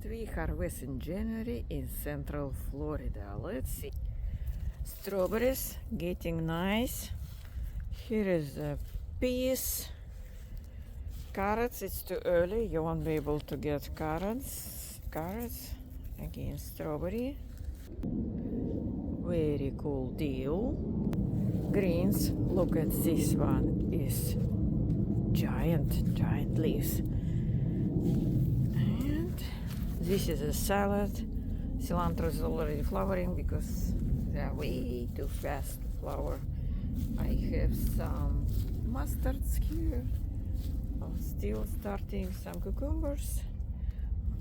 we harvest in January in Central Florida. Let's see. Strawberries getting nice. Here is a peas. Carrots, it's too early. You won't be able to get carrots. Again, strawberry. Very cool deal. Greens, look at this one. Is giant leaves. And this is a salad. Cilantro is already flowering because they are way too fast to flower. I have some mustards here. Still starting some cucumbers.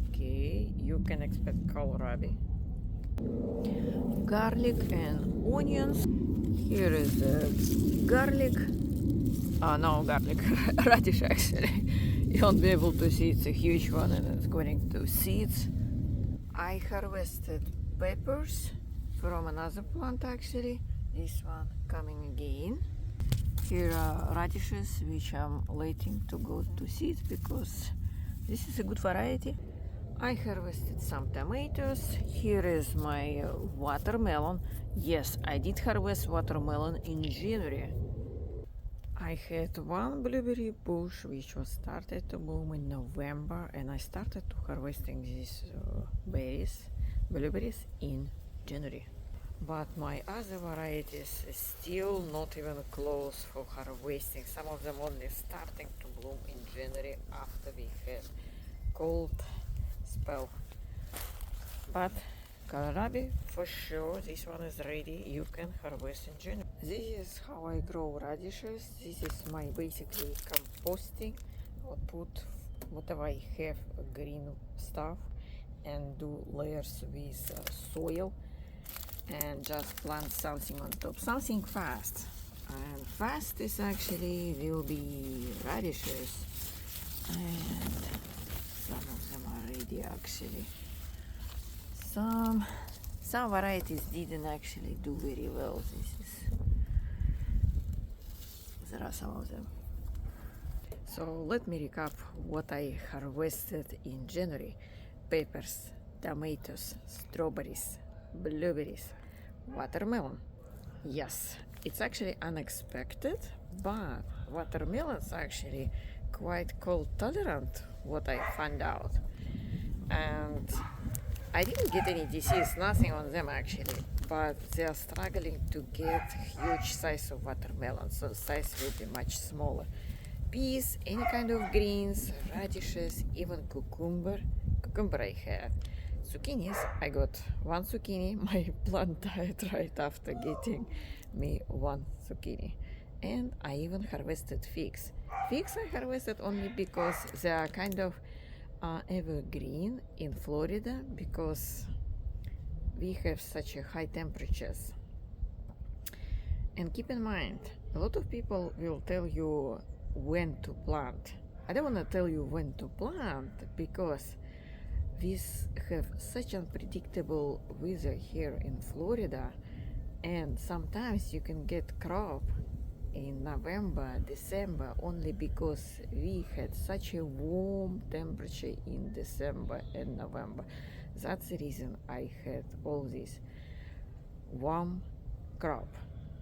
Okay, you can expect kohlrabi. Garlic and onions. Here is garlic. No garlic, radish actually. You won't be able to see, it's a huge one and it's going to seeds. I harvested peppers from another plant actually. This one coming again. Here are radishes which I'm waiting to go to seeds because this is a good variety. I harvested some tomatoes. Here is my watermelon. Yes, I did harvest watermelon in January. I had one blueberry bush which was started to bloom in November, and I started to harvesting these blueberries in January. But my other varieties is still not even close for harvesting. Some of them only starting to bloom in January after we had cold spell. But kohlrabi for sure, this one is ready. You can harvest in January. This is how I grow radishes. This is my basically composting. I'll put whatever I have green stuff and do layers with soil and just plant something on top, something fast. And fast is actually will be radishes, and some of them are ready actually. Some varieties didn't actually do very well. There are some of them. So let me recap what I harvested in January. Peppers, tomatoes, strawberries, blueberries, watermelon. Yes, it's actually unexpected, but watermelons actually quite cold tolerant, what I found out. And I didn't get any disease, nothing on them actually, but they are struggling to get huge size of watermelon, so size will be much smaller. Peas, any kind of greens, radishes, even cucumber I had. Zucchinis, I got one zucchini. My plant died right after getting me one zucchini. And I even harvested figs. Figs I harvested only because they are kind of evergreen in Florida because we have such a high temperatures. And keep in mind, a lot of people will tell you when to plant. I don't want to tell you when to plant because we have such unpredictable weather here in Florida, and sometimes you can get crop in November, December only because we had such a warm temperature in December and November. That's the reason I had all this warm crop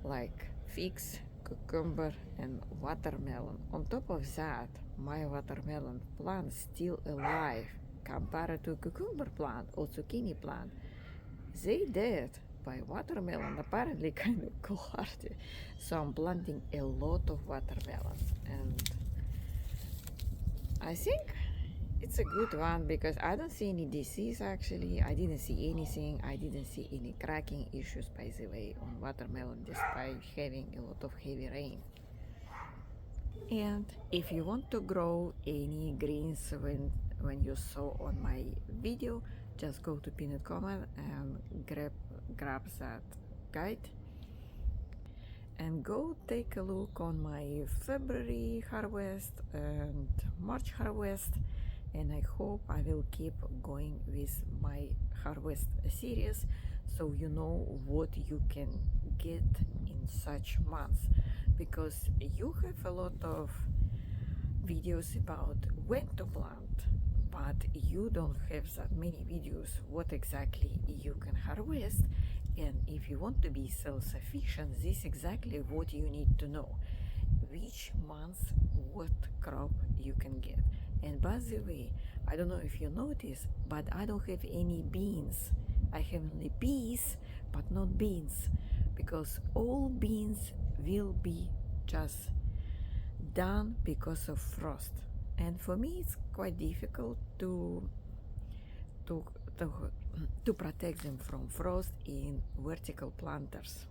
like figs, cucumber and watermelon. On top of that, my watermelon plant still alive compared to cucumber plant or zucchini plant. They dead by watermelon apparently kind of cold-hearted. So I'm planting a lot of watermelons, and I think it's a good one because I don't see any disease actually. I didn't see anything. I didn't see any cracking issues by the way on watermelon despite having a lot of heavy rain. And if you want to grow any greens when you saw on my video, just go to pinned comment and grab that guide and go take a look on my February harvest and March harvest, and I hope I will keep going with my harvest series so you know what you can get in such months, because you have a lot of videos about when to plant, but you don't have that many videos what exactly you can harvest. And if you want to be self-sufficient, this is exactly what you need to know. Which month what crop you can get. And by the way, I don't know if you notice, but I don't have any beans. I have only peas, but not beans, because all beans will be just done because of frost. And for me, it's quite difficult to to, to protect them from frost in vertical planters.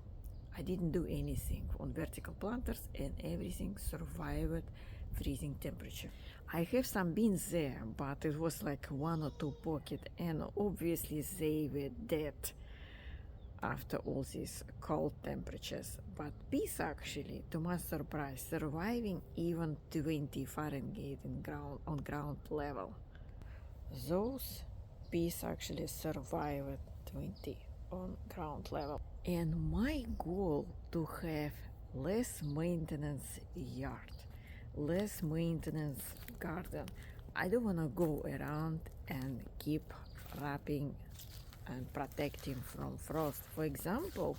I didn't do anything on vertical planters, and everything survived freezing temperature. I have some beans there, but it was like one or two pockets, and obviously they were dead after all these cold temperatures. But peas actually, to my surprise, surviving even 20 Fahrenheit on ground level. Those peas actually survived 20 on ground level. And my goal to have less maintenance yard, less maintenance garden. I don't want to go around and keep wrapping and protecting from frost. For example,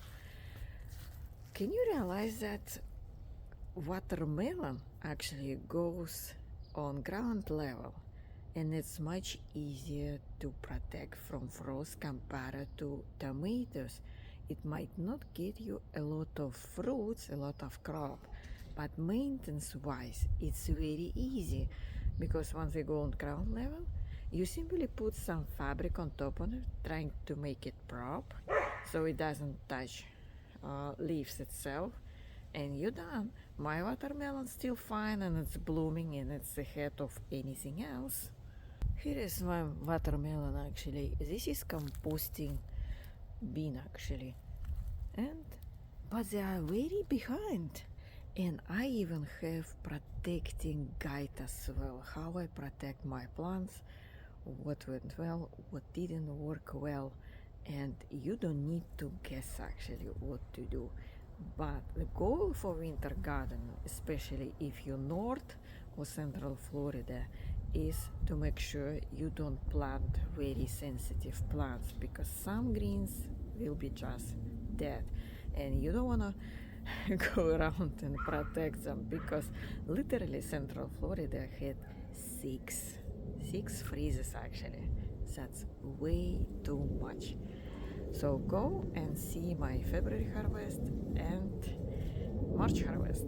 can you realize that watermelon actually goes on ground level, and it's much easier to protect from frost compared to tomatoes? It might not get you a lot of fruits, a lot of crop, but maintenance wise it's very easy, because once they go on ground level, you simply put some fabric on top of it, trying to make it prop so it doesn't touch leaves itself, and you're done. My watermelon's still fine and it's blooming and it's ahead of anything else. Here is my watermelon actually. This is composting bean actually. And but they are very behind. And I even have protecting guide as well. How I protect my plants, what went well, what didn't work well. And you don't need to guess actually what to do. But the goal for winter garden, especially if you're north or central Florida, is to make sure you don't plant very sensitive plants, because some greens will be just dead, and you don't want to go around and protect them, because literally central Florida had six freezes actually. That's way too much. So go and see my February harvest and March harvest.